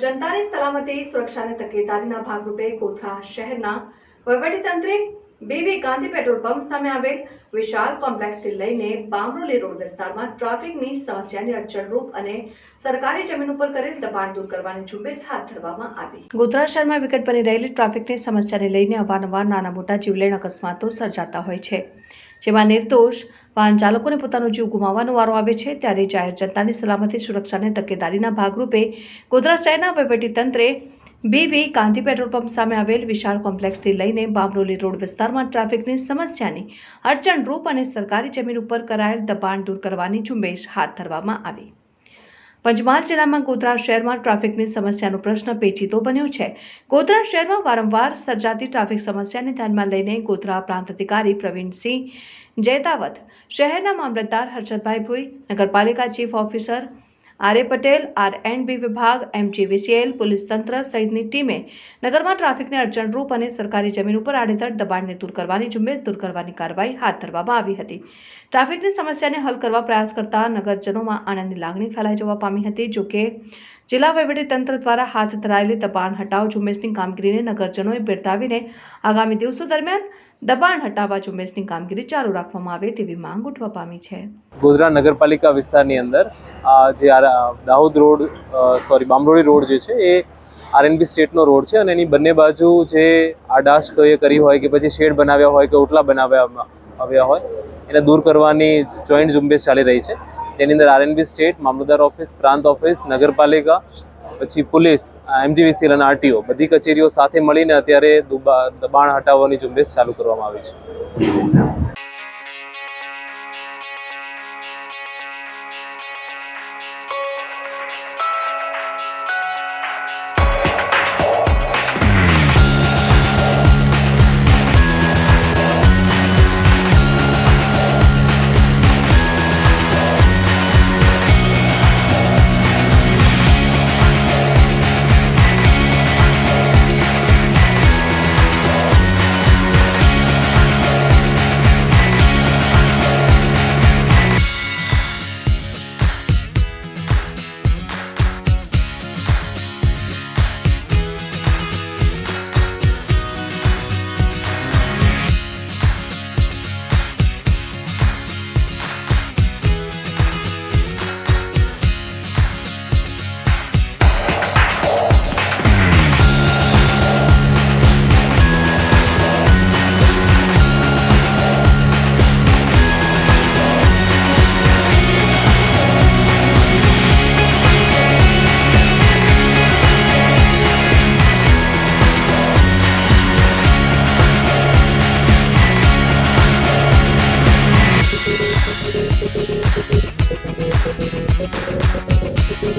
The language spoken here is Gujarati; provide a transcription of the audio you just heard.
જનતાની સલામતી સુરક્ષાને તકેદારીના ભાગરૂપે ગોધરા શહેરના વહીવટીતંત્રે BV ગાંધી પેટ્રોલ પંપ સામે આવેલ વિશાળ કોમ્પ્લેક્સથી લઈને બામરોલી રોડ વિસ્તારમાં ટ્રાફિકની સમસ્યાની અડચણરૂપ અને સરકારી જમીન ઉપર કરેલ દબાણ દૂર કરવાની ઝુંબેશ હાથ ધરવામાં આવી। ગોધરા શહેરમાં વિકટ બની રહેલી ટ્રાફિકની સમસ્યાને લઈને અવારનવાર નાના મોટા જીવલેણ અકસ્માતો સર્જાતા હોય છે, જેમાં નિર્દોષ વાહન ચાલકોને પોતાનો જીવ ગુમાવવાનો વારો આવે છે। ત્યારે જાહેર જનતાની સલામતી સુરક્ષાને તકેદારીના ભાગરૂપે ગોધરા શહેરના વહીવટીતંત્રે BV ગાંધી પેટ્રોલ પંપ સામે આવેલ વિશાળ કોમ્પ્લેક્સથી લઈને બામરોલી રોડ વિસ્તારમાં ટ્રાફિકની સમસ્યાની અડચણરૂપ અને સરકારી જમીન ઉપર કરાયેલ દબાણ દૂર કરવાની ઝુંબેશ હાથ ધરવામાં આવી। પંચમહાલ જિલ્લામાં ગોધરા શહેરમાં ટ્રાફિકની સમસ્યાનો પ્રશ્ન પેચીદો બન્યો છે। ગોધરા શહેરમાં વારંવાર સર્જાતી ટ્રાફિક સમસ્યાને ધ્યાનમાં લઈને ગોધરા પ્રાંત અધિકારી પ્રવીણસિંહ જૈતાવત, શહેરના મામલતદાર હર્ષદભાઈ ભુઈ, નગરપાલિકા chief officer RA Patel, R&B વિભાગ, MGVCL, પોલીસ તંત્ર સહિતની ટીમે નગરમાં ટ્રાફિકને અડચણરૂપ અને સરકારી જમીન ઉપર આડેધડ દબાણને દૂર કરવાની ઝુંબેશ દૂર કરવાની કાર્યવાહી હાથ ધરવામાં આવી હતી। ટ્રાફિકની સમસ્યાને હલ કરવા પ્રયાસ કરતા નગરજનોમાં આનંદની લાગણી ફેલાઈ જવા પામી હતી। જોકે જિલ્લા વહીવટીતંત્ર દ્વારા હાથ ધરાયેલી દબાણ હટાવ ઝુંબેશની કામગીરીને નગરજનોએ બિરદાવીને આગામી દિવસો દરમિયાન દબાણ હટાવવા ઝુંબેશની કામગીરી ચાલુ રાખવામાં આવે તેવી માંગ ઉઠવા પામી છે। ગોધરા નગરપાલિકા વિસ્તારની અંદર જે દાહોદ રોડ બામરોલી રોડ જે છે એ R&B સ્ટેટનો રોડ છે અને એની બંને બાજુ જે આડાશ કરી હોય કે પછી શેડ બનાવ્યા હોય કે ઓટલા આવ્યા હોય એને દૂર કરવાની જોઈન્ટ ઝુંબેશ ચાલી રહી છે। તેની અંદર R&B સ્ટેટ, મામલતદાર ઓફિસ, પ્રાંત ઓફિસ, નગરપાલિકા, પછી પોલીસ, MGVCL અને RTO બધી કચેરીઓ સાથે મળીને અત્યારે દબાણ હટાવવાની ઝુંબેશ ચાલુ કરવામાં આવી છે।